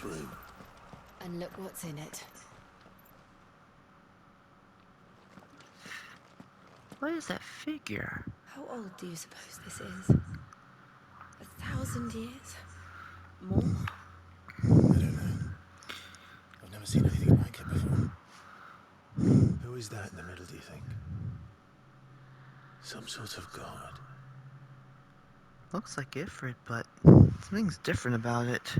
this room. And look what's in it. What is that figure? How old do you suppose this is? 1,000 years? More? I don't know. I've never seen anything like it before. Who is that in the middle, do you think? Some sort of god. Looks like Ifrit, but something's different about it.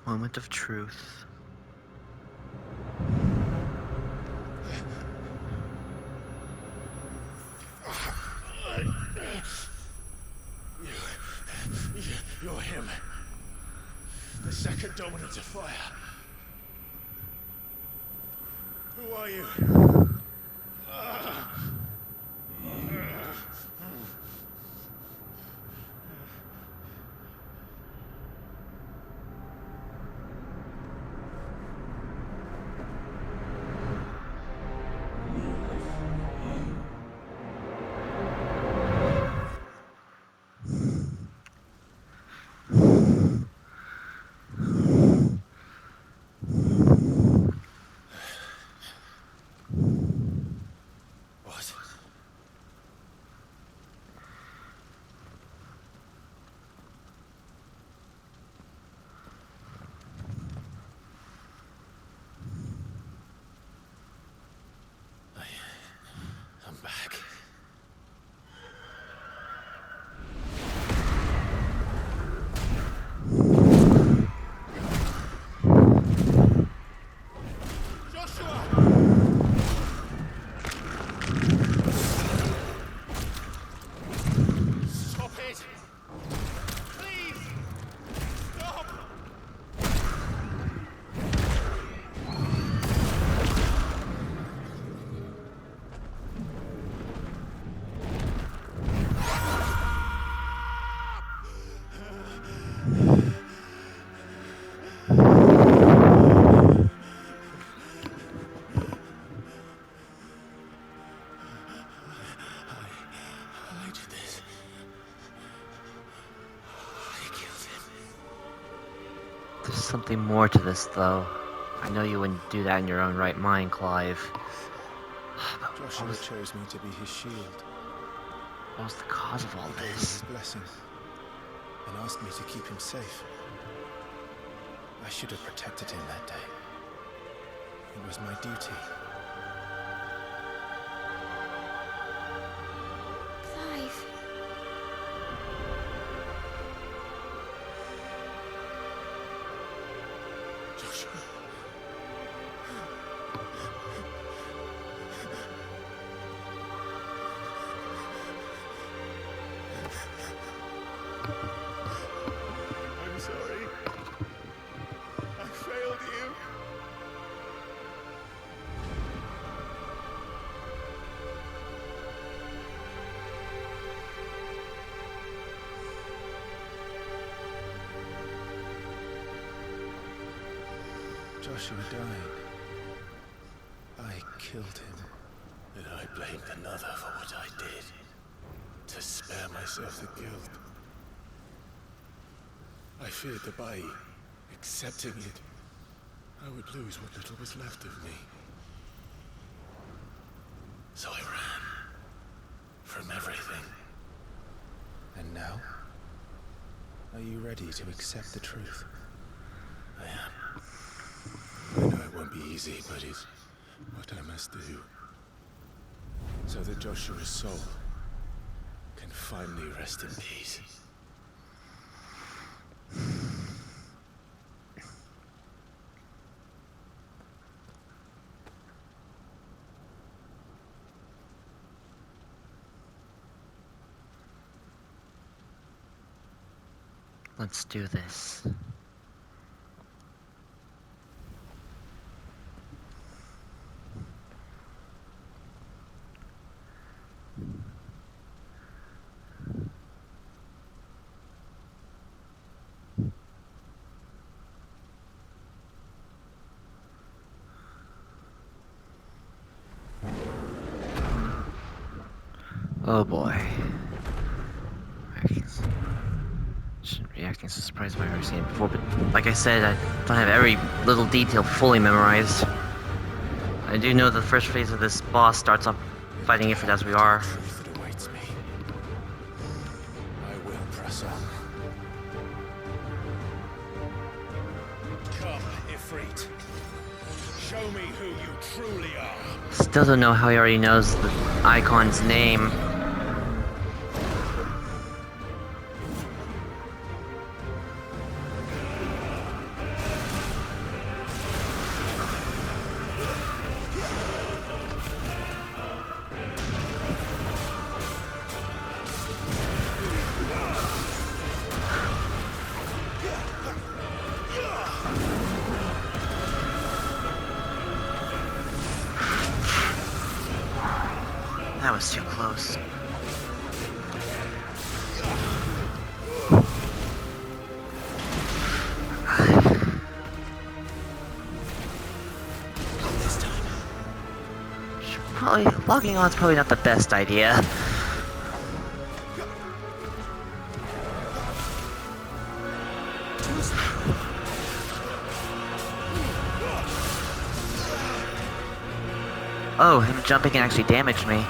Moment of truth. You're him. The second dominant of fire. Who are you? What? I'm back. Stop it! Please! Stop! I did this. I killed him. There's something more to this, though. I know you wouldn't do that in your own right mind, Clive. But Joshua chose me to be his shield. what was the cause of all He gave me this? his blessing and asked me to keep him safe. I should have protected him that day. It was my duty. Clive. Joshua. I'm sorry. I failed you. Joshua died. I killed him. And I blamed another for what I did. To spare myself the guilt. I feared that by accepting it, I would lose what little was left of me. So I ran. From everything. And now? Are you ready to accept the truth? I am. I know it won't be easy, but it's what I must do. So that Joshua's soul can finally rest in peace. Let's do this. Oh boy. Shouldn't be acting so surprised by I've seen it before, but like I said, I don't have every little detail fully memorized. I do know the first phase of this boss starts off fighting Ifrit as we are. The truth that awaits me. I will press on. Come, Ifrit. Show me who you truly are. Still don't know how he already knows the Eikon's name. That was too close. This time. Probably logging on's probably not the best idea. Oh, him jumping actually damaged me.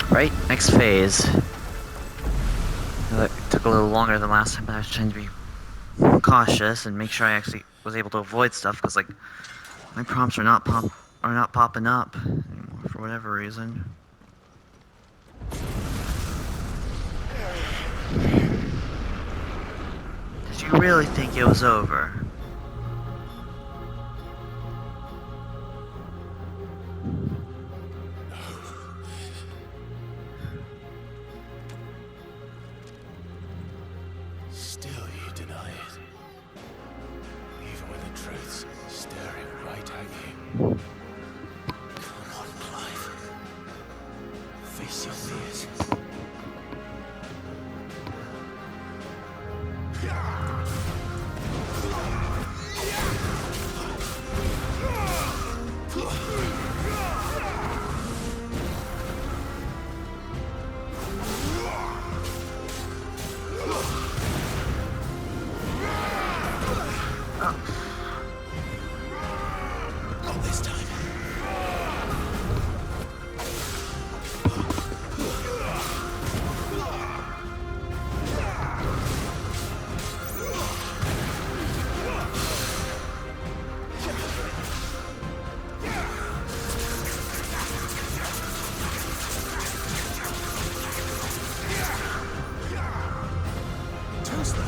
Right, next phase. That took a little longer than last time, but I was trying to be cautious and make sure I actually was able to avoid stuff, because like my prompts are not popping up anymore for whatever reason. Did you really think it was over? Still you deny it. Even when the truth's staring right at you. Come on, Clive. Face your fears. Not this time. Too slow.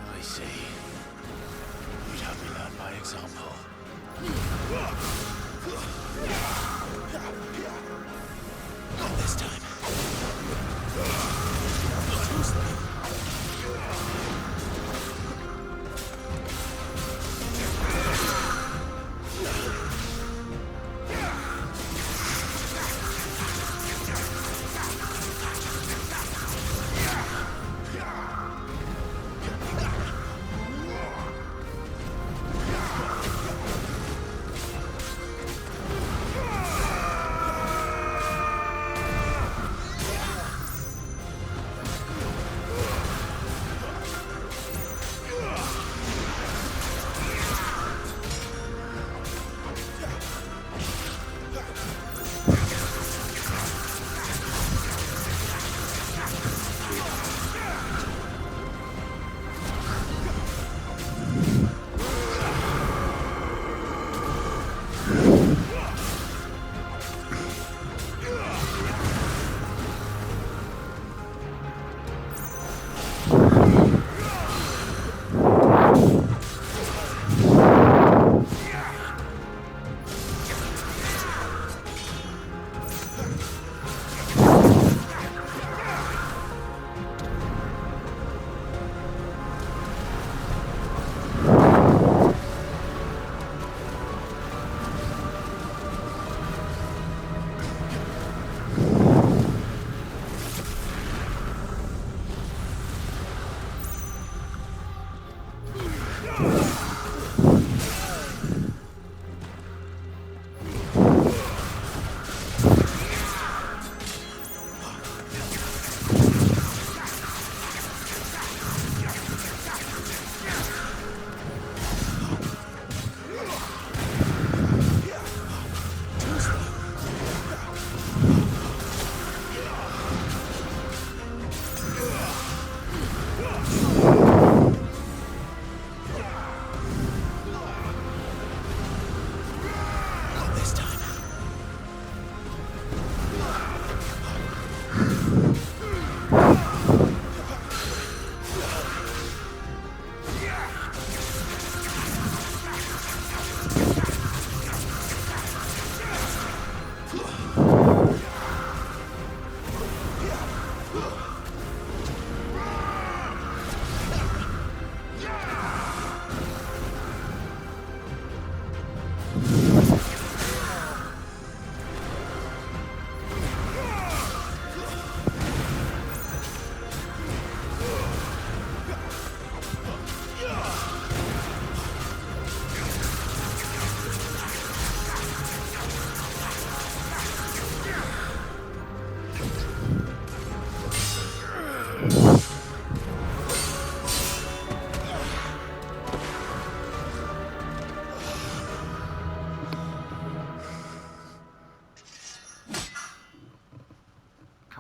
I see. You'd have me learn by example. Not this time. Too slow.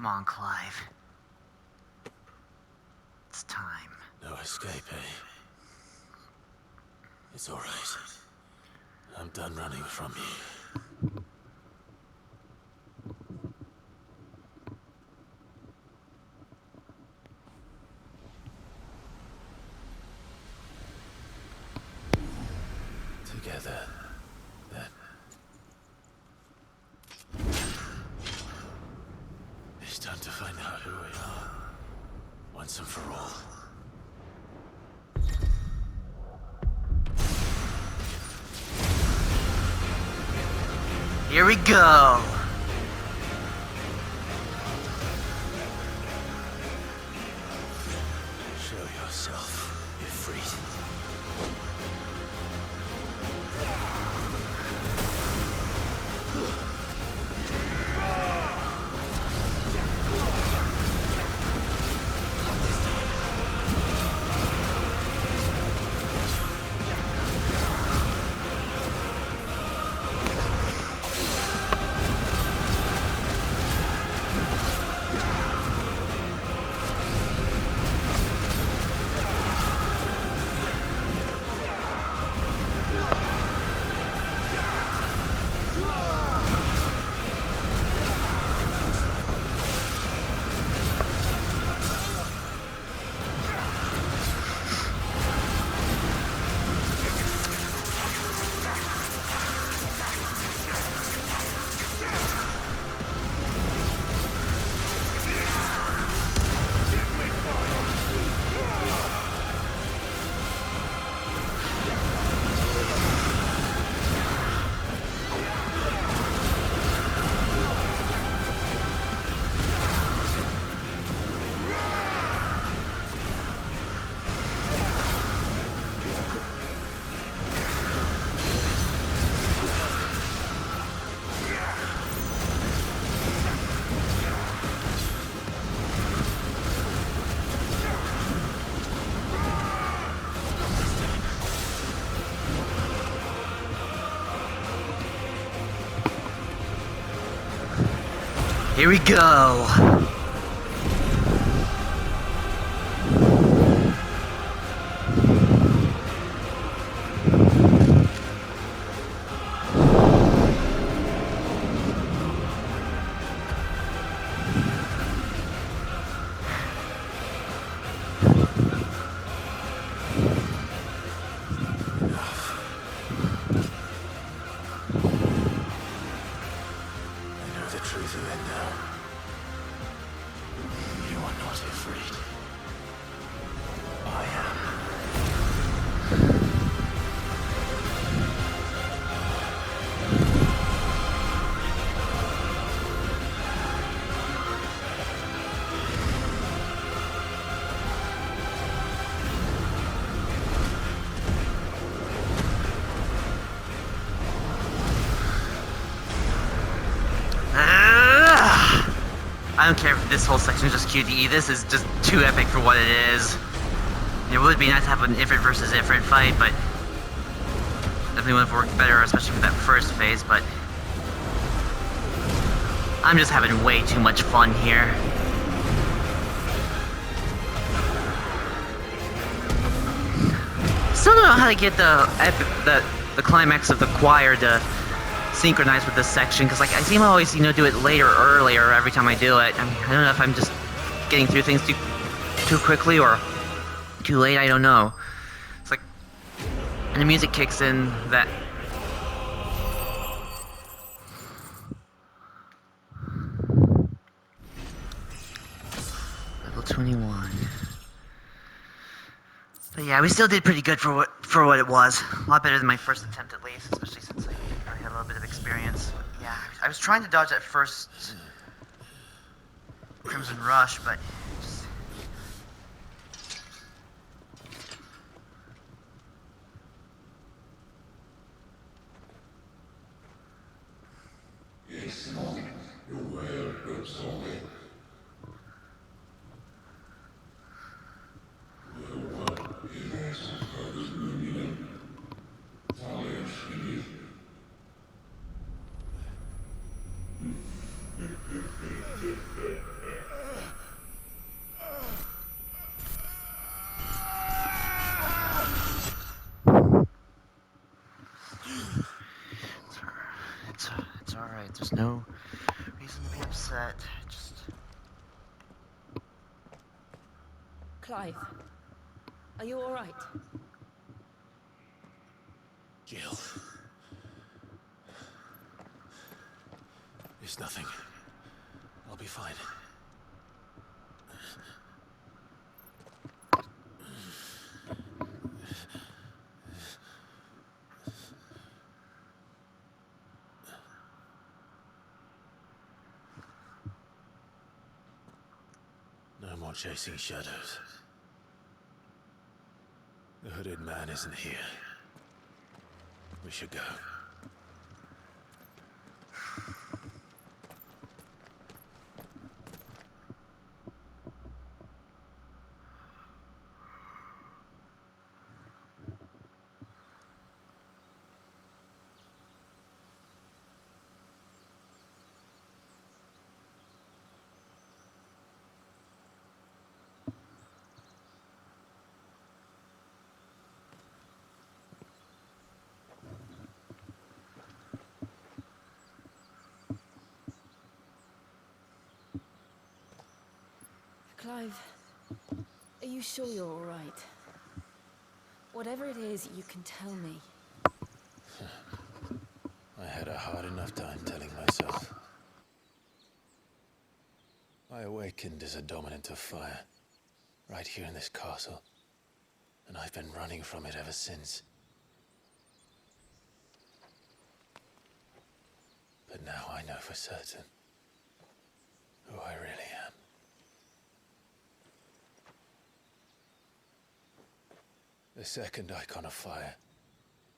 Come on, Clive. It's time. No escape, eh? It's all right. I'm done running from you. Together, then. It's time to find out who we are, once and for all. Here we go! Show yourself, Ifrit. Here we go! I know the truth of it now. You are not afraid. I am. I don't care if this whole section is just QTE, this is just too epic for what it is. It would be nice to have an Ifrit versus Ifrit fight, but definitely would have worked better, especially for that first phase, but I'm just having way too much fun here. Still don't know how to get the climax of the choir to synchronize with this section, because like I seem to always do it later or earlier every time I do it. I mean, I don't know if I'm just getting through things too quickly or too late. I don't know. It's like, and the music kicks in that. Level 21. But yeah, we still did pretty good for what it was. A lot better than my first attempt at least, especially since I already had a little bit of experience. But yeah, I was trying to dodge that first Crimson Rush, but just... It's not your world, but solid. There's no reason to be upset. Just Clive, are you all right? Jill. It's nothing. I'll be fine. No more chasing shadows. The hooded man isn't here. We should go. Clive, are you sure you're all right? Whatever it is, you can tell me. I had a hard enough time telling myself. I awakened as a dominant of fire, right here in this castle, and I've been running from it ever since. But now I know for certain who I really am. The second Eikon of fire,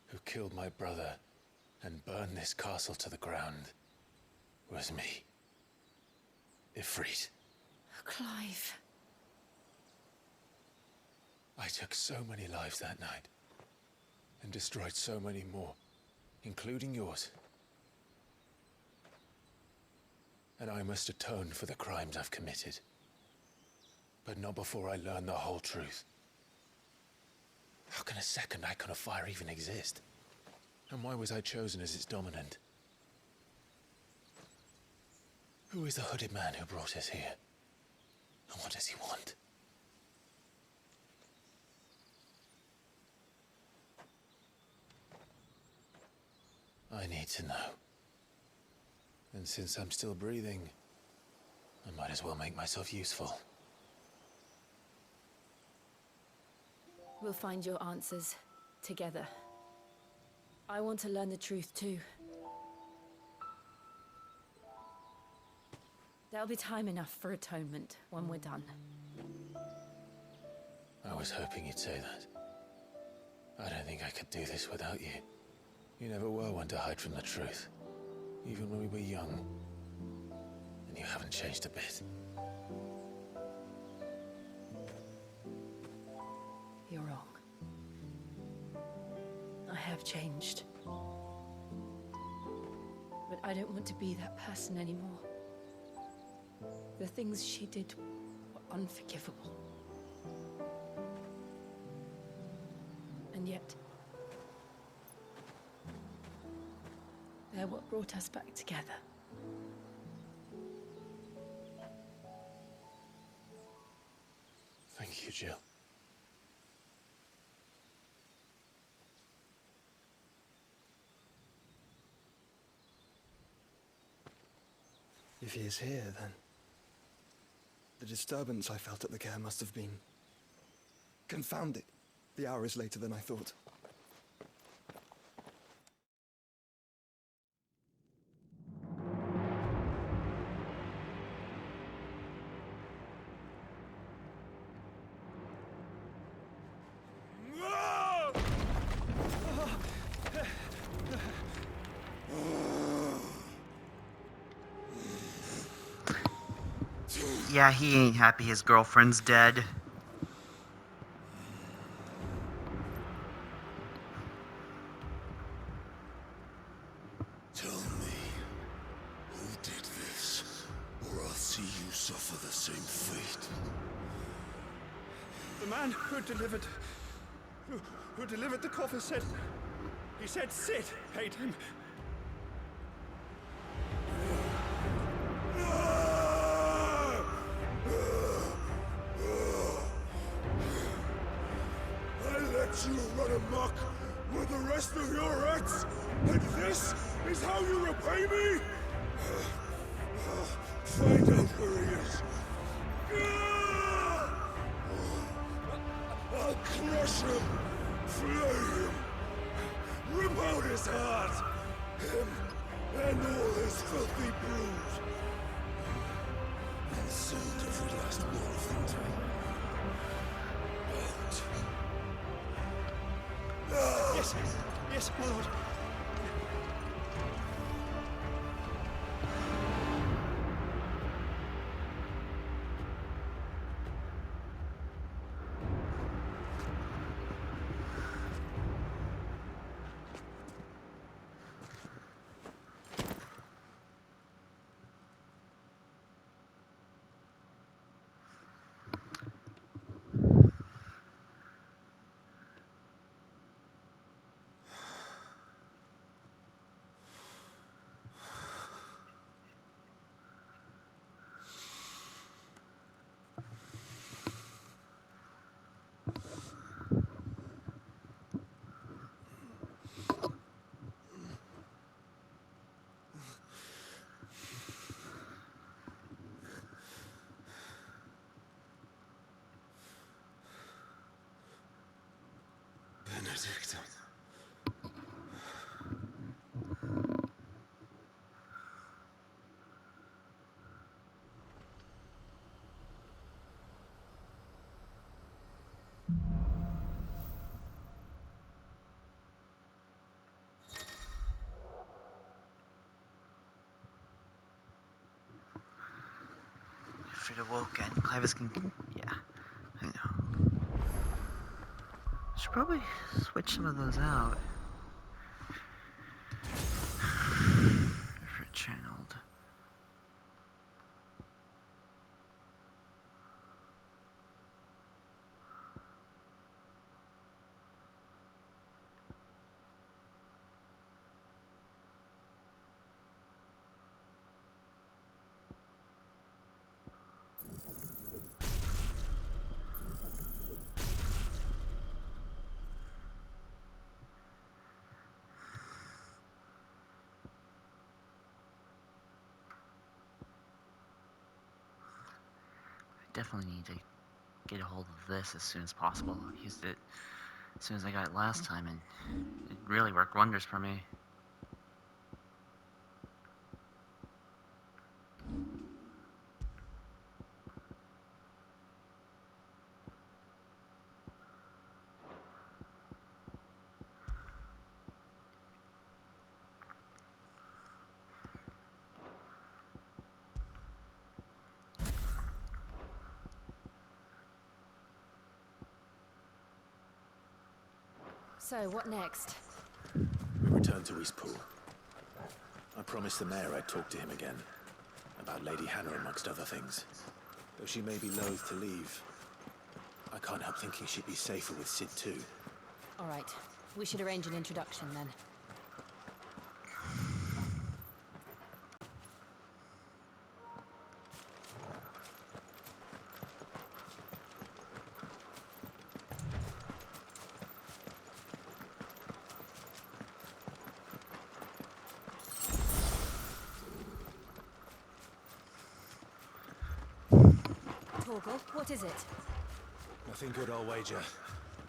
who killed my brother and burned this castle to the ground, was me. Ifrit. Clive. I took so many lives that night, and destroyed so many more, including yours. And I must atone for the crimes I've committed. But not before I learn the whole truth. How can a second Eikon of fire even exist? And why was I chosen as its dominant? Who is the hooded man who brought us here? And what does he want? I need to know. And since I'm still breathing, I might as well make myself useful. We'll find your answers together. I want to learn the truth too. There'll be time enough for atonement when we're done. I was hoping you'd say that. I don't think I could do this without you. You never were one to hide from the truth, even when we were young. And you haven't changed a bit. You're wrong. I have changed. But I don't want to be that person anymore. The things she did were unforgivable. And yet, they're what brought us back together. Thank you, Jill. If he is here, then the disturbance I felt at the care must have been confounded. The hour is later than I thought. yeah, he ain't happy his girlfriend's dead. Tell me, who did this, or I'll see you suffer the same fate. The man who delivered the coffin said... He said Sid paid him. luck with the rest of your rats? And this is how you repay me? Find out where he is. I'll crush him, flay him, rip out his heart, him and all his filthy brood. And send every last one of them to out. Yes, yes, my lord. Benedict. Alfred awoke and Clivis can... Yeah, I know. Should probably switch some of those out. Alfred channeled. Definitely need to get a hold of this as soon as possible. I used it as soon as I got it last time, and it really worked wonders for me. So, what next? We return to Eastpool. I promised the mayor I'd talk to him again. About Lady Hannah, amongst other things. Though she may be loath to leave, I can't help thinking she'd be safer with Sid too. All right. We should arrange an introduction then. Torgal, what is it? Nothing good, I'll wager.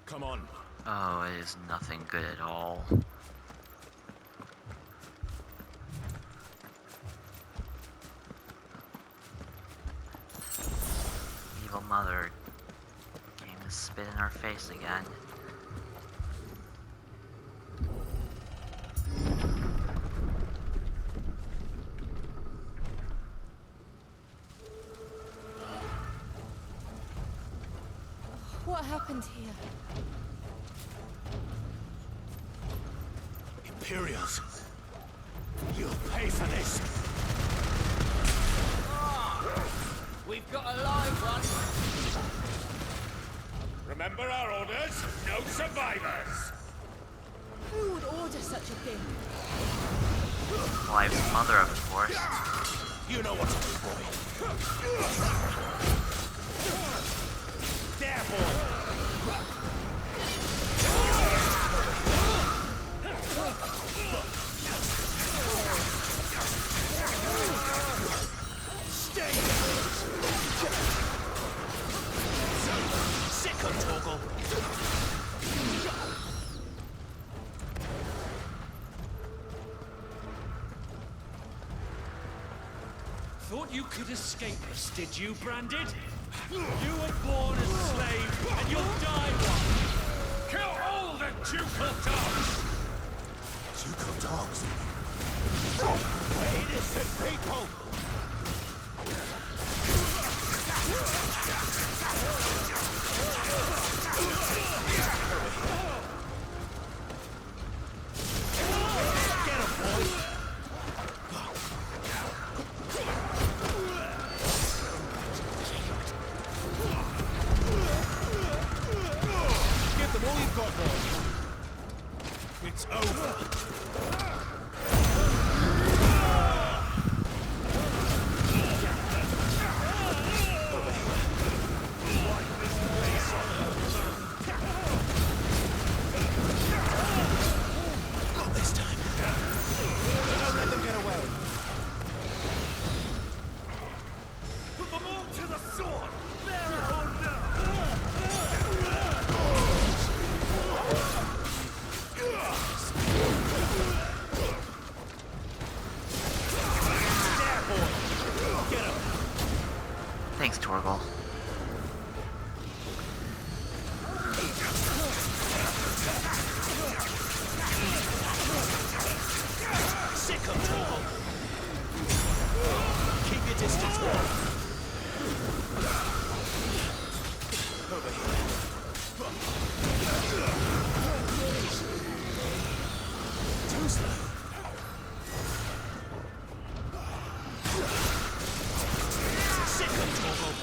Come on. Oh, it is nothing good at all. Evil mother came to spit in our face again. What happened here? Imperials. You'll pay for this. We've got a live one. Remember our orders? No survivors! Who would order such a thing? Clive's mother, of course. You know what to do, boy. There, boy. thought you could escape us, did you, Branded? You were born a slave, and you'll die one! Kill all the ducal dogs! Ducal dogs? We're innocent people! It's over. Not this time. Don't let them get away. Put them all to the sword! Bear it on now! Thanks, Torgal. Sick of trouble. Keep your distance, boy. Over here. Too slow. Sick of trouble.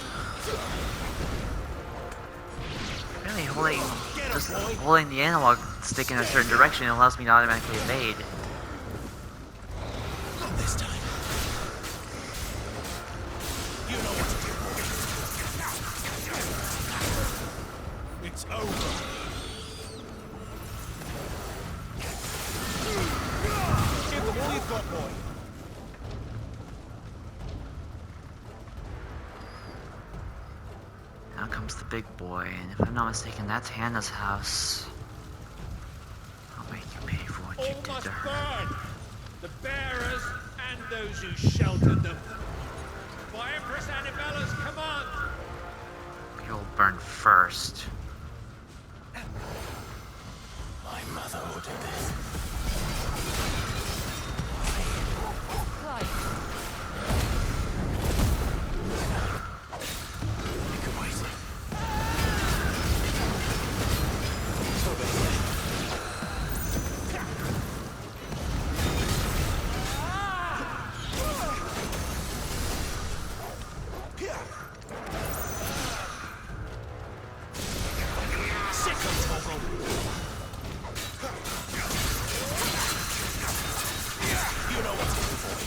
Really holding the analog stick in a certain direction allows me to automatically evade. Not this time. You know what to do. It's over. Give them all you've got, boy. Now comes the big boy, and if I'm not mistaken, that's Hannah's house. I'll make you pay for what you All did must to her. burn! The bearers and those who sheltered them. By Empress Annabella's command! You'll burn first. My mother ordered this. Clive, You can wait. Sick of trouble. You know what to do, boy.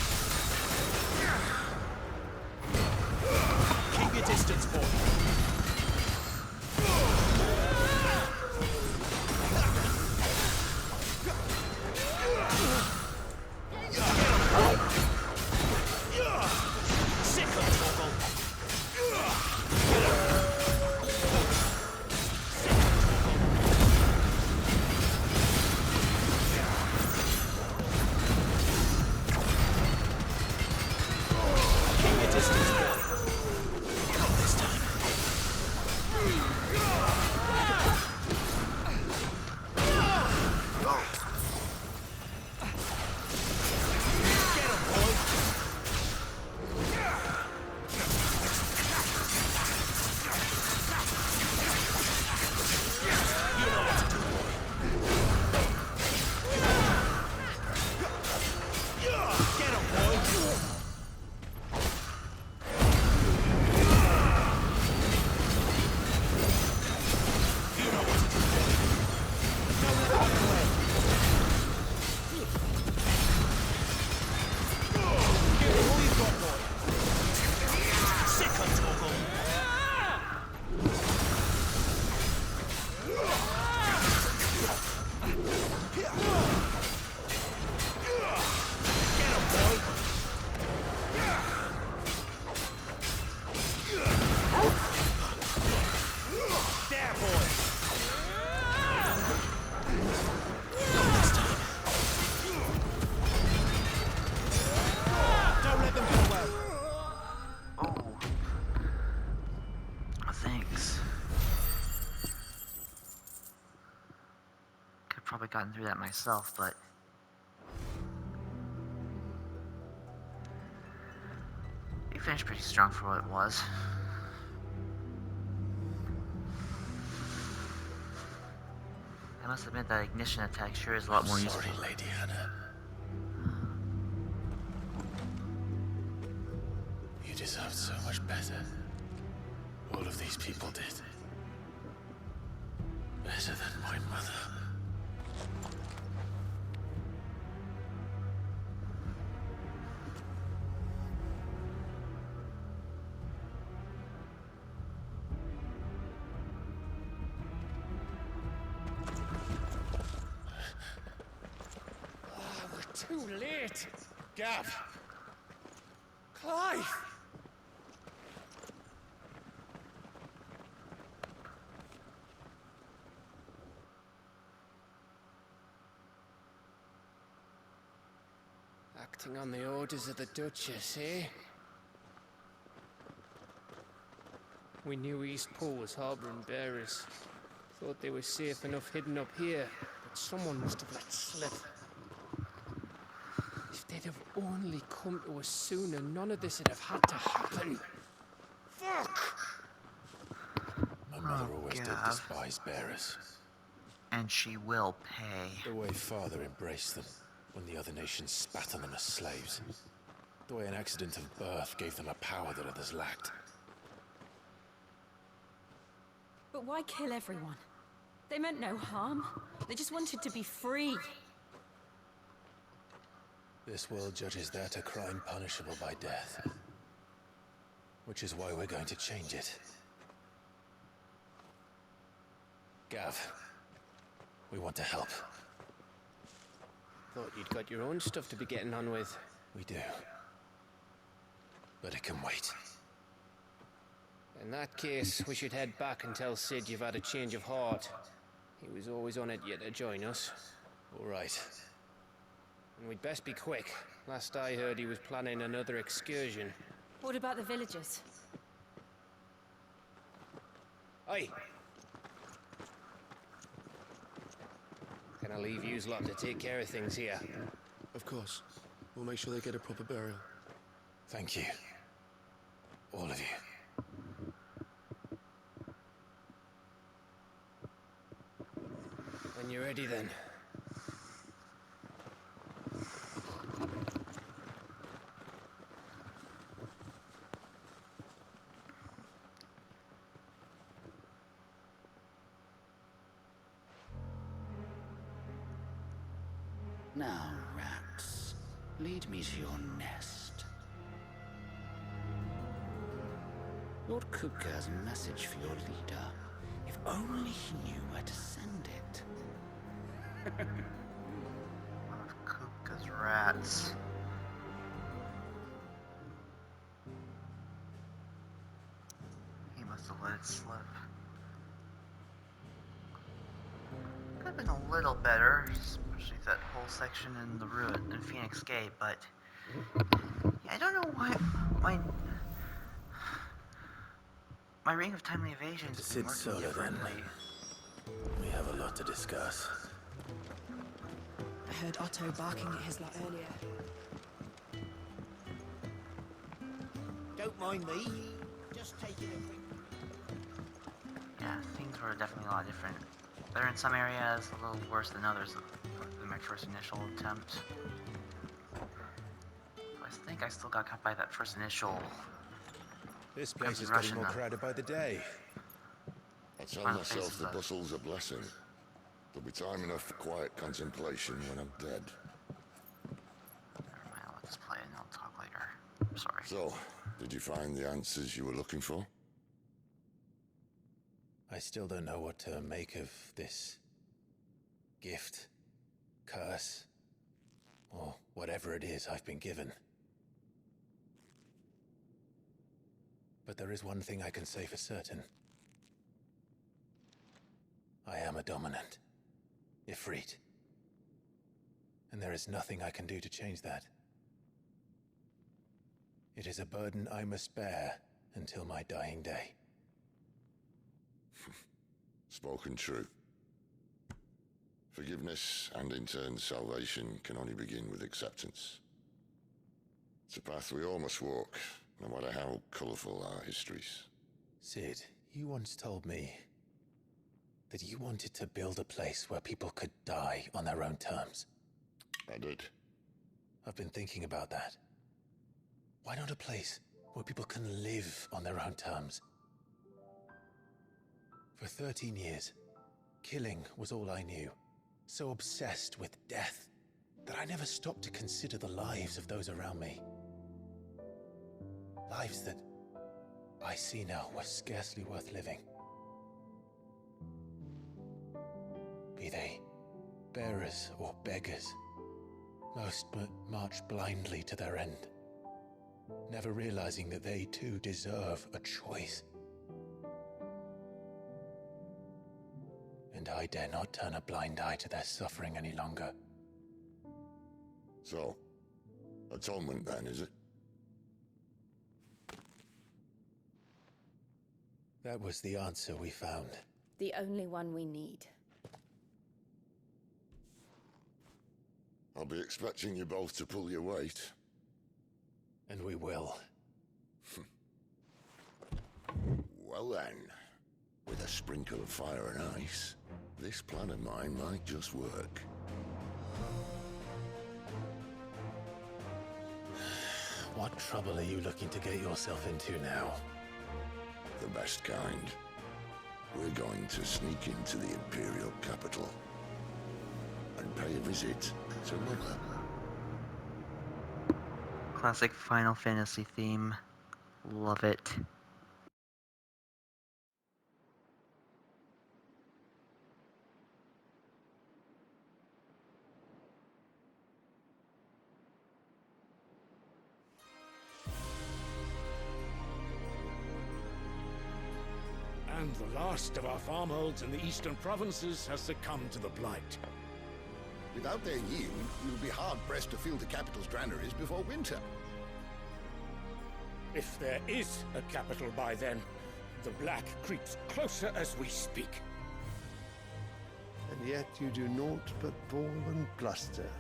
Keep your distance, boy. Sick of trouble. Keep your distance, boy. Not this time. gotten through that myself, but we finished pretty strong for what it was. I must admit that ignition attack sure is a lot more useful. Sorry, Lady Hannah. You deserved so much better. All of these people did. Better than my mother. Too late! Gav! Clive! Acting on the orders of the Duchess, eh? We knew East Pool was harbouring bearers. Thought they were safe enough hidden up here, but someone must have let slip. If they'd have only come to us sooner, none of this would have had to happen. Fuck! My mother always did Gav. despise bearers. And she will pay. The way Father embraced them when the other nations spat on them as slaves. The way an accident of birth gave them a power that others lacked. But why kill everyone? They meant no harm. They just wanted to be free. This world judges that a crime punishable by death. Which is why we're going to change it. Gav, we want to help. Thought you'd got your own stuff to be getting on with. We do. But it can wait. In that case, we should head back and tell Sid you've had a change of heart. He was always on it yet to join us. All right. And we'd best be quick. Last I heard, he was planning another excursion. What about the villagers? Aye. Can I leave yous lot to take care of things here? Of course. We'll make sure they get a proper burial. Thank you. All of you. When you're ready, then. Now, rats, lead me to your nest. Lord Kupka has a message for your leader. If only he knew where to send it. One of Kupka's rats. He must have let it slip. Could have been a little better, especially that whole section in the ruin in Phoenix Gate, but yeah, I don't know why my ring of timely evasion has been Sit working solo then. differently. We have a lot to discuss. I heard Otto barking at his lot earlier. Don't mind me. Just taking a quick... Yeah, things were definitely a lot different. Better in some areas, a little worse than others than my first initial attempt. I think I still got caught by that first initial. This place Crazy is getting Russian, more though. crowded by the day. I tell Final myself phases the of- bustle's a blessing. There'll be time enough for quiet contemplation when I'm dead. Never mind, I'll let this play and I'll talk later. I'm sorry. So, did you find the answers you were looking for? I still don't know what to make of this gift, curse, or whatever it is I've been given. But there is one thing I can say for certain. I am a dominant, Ifrit. And there is nothing I can do to change that. It is a burden I must bear until my dying day. Spoken true. Forgiveness and in turn salvation can only begin with acceptance. It's a path we all must walk, no matter how colourful our histories. Sid, you once told me that you wanted to build a place where people could die on their own terms. I did. I've been thinking about that. Why not a place where people can live on their own terms? For 13 years, killing was all I knew. So obsessed with death that I never stopped to consider the lives of those around me. Lives that I see now were scarcely worth living. Be they bearers or beggars, most march blindly to their end, never realizing that they too deserve a choice. And I dare not turn a blind eye to their suffering any longer. So, atonement then, is it? That was the answer we found. The only one we need. I'll be expecting you both to pull your weight. And we will. Well then, with a sprinkle of fire and ice, this plan of mine might just work. What trouble are you looking to get yourself into now? The best kind. We're going to sneak into the Imperial capital and pay a visit to Mother. Classic Final Fantasy theme. Love it. And the last of our farmholds in the eastern provinces has succumbed to the blight. Without their yield, we'll be hard-pressed to fill the capital's granaries before winter. If there is a capital by then, the black creeps closer as we speak. And yet you do naught but bawl and bluster.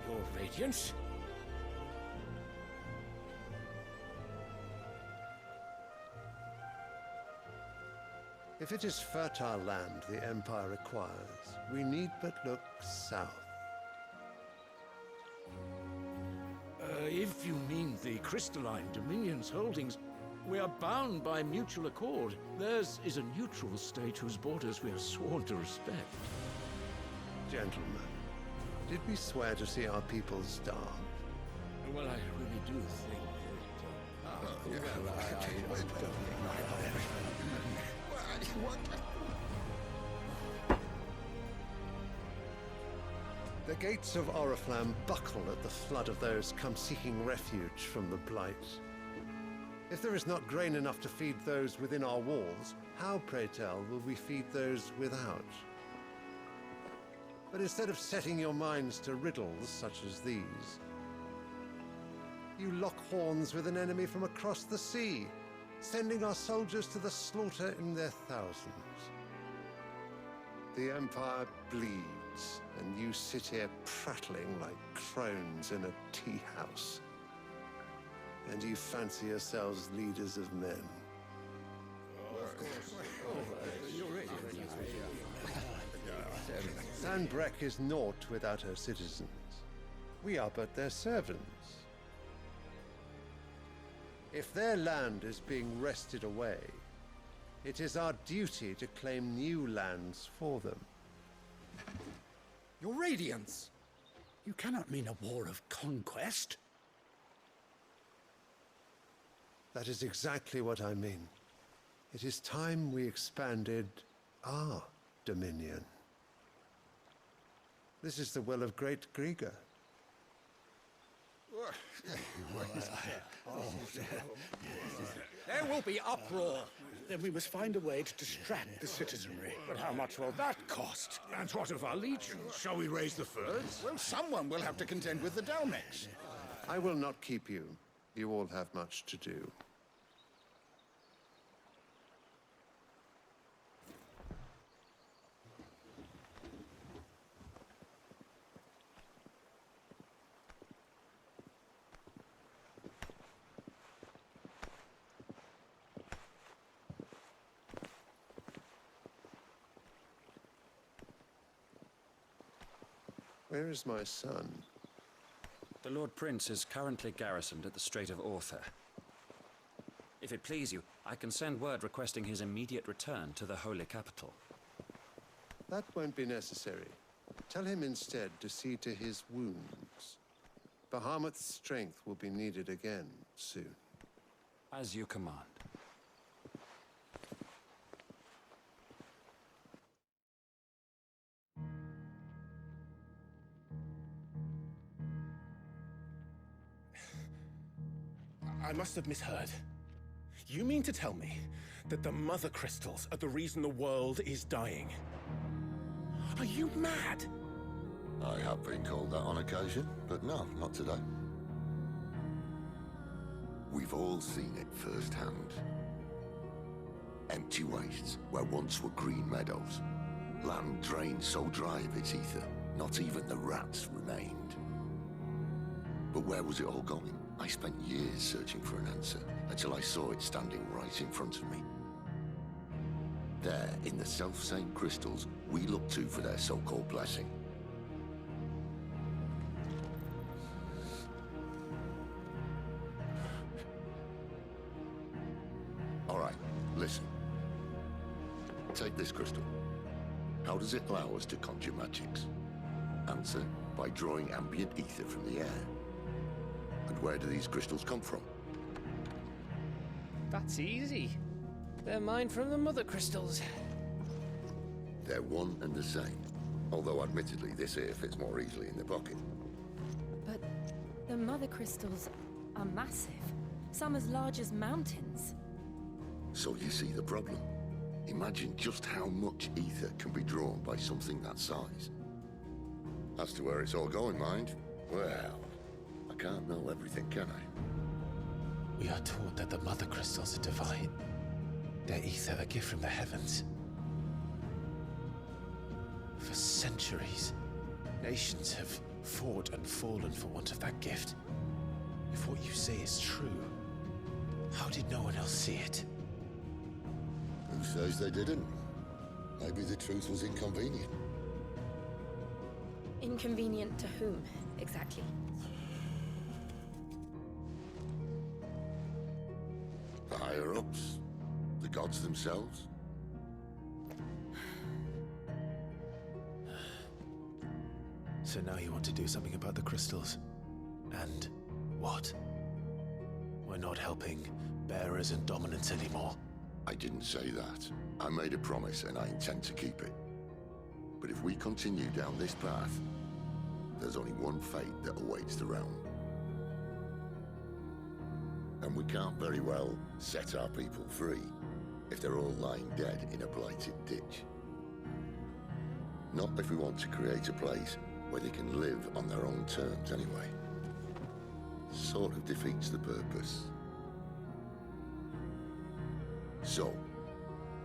Your Radiance? If it is fertile land the Empire requires, we need but look south. If you mean the crystalline Dominion's holdings, we are bound by mutual accord. Theirs is a neutral state whose borders we are sworn to respect. Gentlemen, did we swear to see our people starve? Well, I really do think The gates of Oriflamme buckle at the flood of those come seeking refuge from the Blight. If there is not grain enough to feed those within our walls, how, pray tell, will we feed those without? But instead of setting your minds to riddles such as these, you lock horns with an enemy from across the sea, sending our soldiers to the slaughter in their thousands. The Empire bleeds, and you sit here prattling like crones in a tea house. And you fancy yourselves leaders of men. Sanbreque is naught without her citizens. We are but their servants. If their land is being wrested away, it is our duty to claim new lands for them. Your Radiance! You cannot mean a war of conquest. That is exactly what I mean. It is time we expanded our dominion. This is the will of great Grieger. There will be uproar. Then we must find a way to distract the citizenry. But how much will that cost? And what of our legions? Shall we raise the furs? Well, someone will have to contend with the Dalmex. I will not keep you. You all have much to do. Where is my son? The Lord Prince is currently garrisoned at the Strait of Author. If it please you, I can send word requesting his immediate return to the Holy Capital. That won't be necessary. Tell him instead to see to his wounds. Bahamut's strength will be needed again soon. As you command. I must have misheard. You mean to tell me that the Mother Crystals are the reason the world is dying? Are you mad? I have been called that on occasion, but no, not today. We've all seen it firsthand. Empty wastes where once were green meadows. Land drained so dry of its ether, not even the rats remained. But where was it all going? I spent years searching for an answer, until I saw it standing right in front of me. There, in the self-same crystals we look to for their so-called blessing. All right, listen. Take this crystal. How does it allow us to conjure magics? Answer, by drawing ambient ether from the air. And where do these crystals come from? That's easy. They're mined from the Mother Crystals. They're one and the same. Although admittedly this here fits more easily in the pocket. But the Mother Crystals are massive. Some as large as mountains. So you see the problem. Imagine just how much ether can be drawn by something that size. As to where it's all going, mind, well, I can't know everything, can I? We are taught that the Mother Crystals are divine. Their ether a gift from the heavens. For centuries, nations have fought and fallen for want of that gift. If what you say is true, how did no one else see it? Who says they didn't? Maybe the truth was inconvenient. Inconvenient to whom, exactly? The higher-ups? The gods themselves? So now you want to do something about the crystals? And what? We're not helping bearers and dominants anymore. I didn't say that. I made a promise and I intend to keep it. But if we continue down this path, there's only one fate that awaits the realm. And we can't very well set our people free if they're all lying dead in a blighted ditch. Not if we want to create a place where they can live on their own terms anyway. Sort of defeats the purpose. So,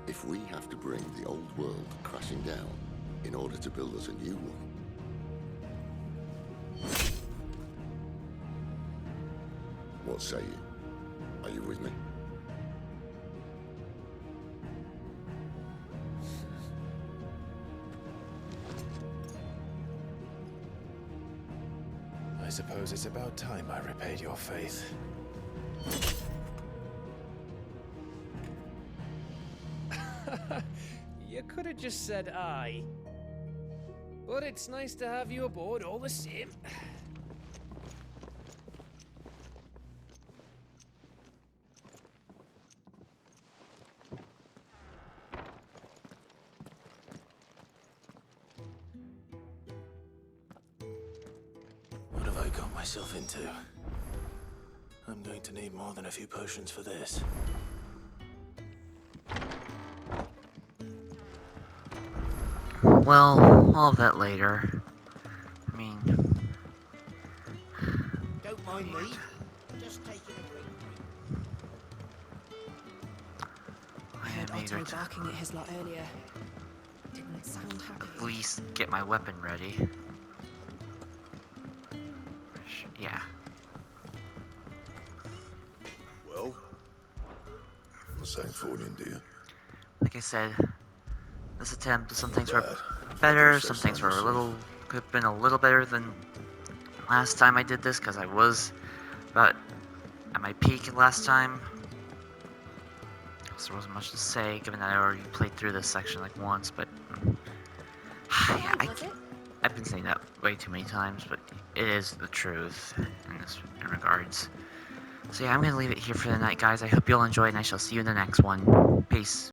if we have to bring the old world crashing down in order to build us a new one, what say you? Are you with me? I suppose it's about time I repaid your faith. You could have just said aye. But it's nice to have you aboard all the same. What have I got myself into? I'm going to need more than a few potions for this. Well, all of that later. I mean... Don't mind me. Just taking a quick I heard Otto barking at his lot earlier. Didn't sound happy. At least get my weapon ready. Yeah. Well? What's that for in dear? Like I said, this attempt, some things were better, some things were could have been a little better than last time I did this, because I was about at my peak last time. So there wasn't much to say, given that I already played through this section like once, but... yeah, I've been saying that way too many times, but it is the truth in regards. So yeah, I'm going to leave it here for the night, guys. I hope you all enjoyed, and I shall see you in the next one. Peace.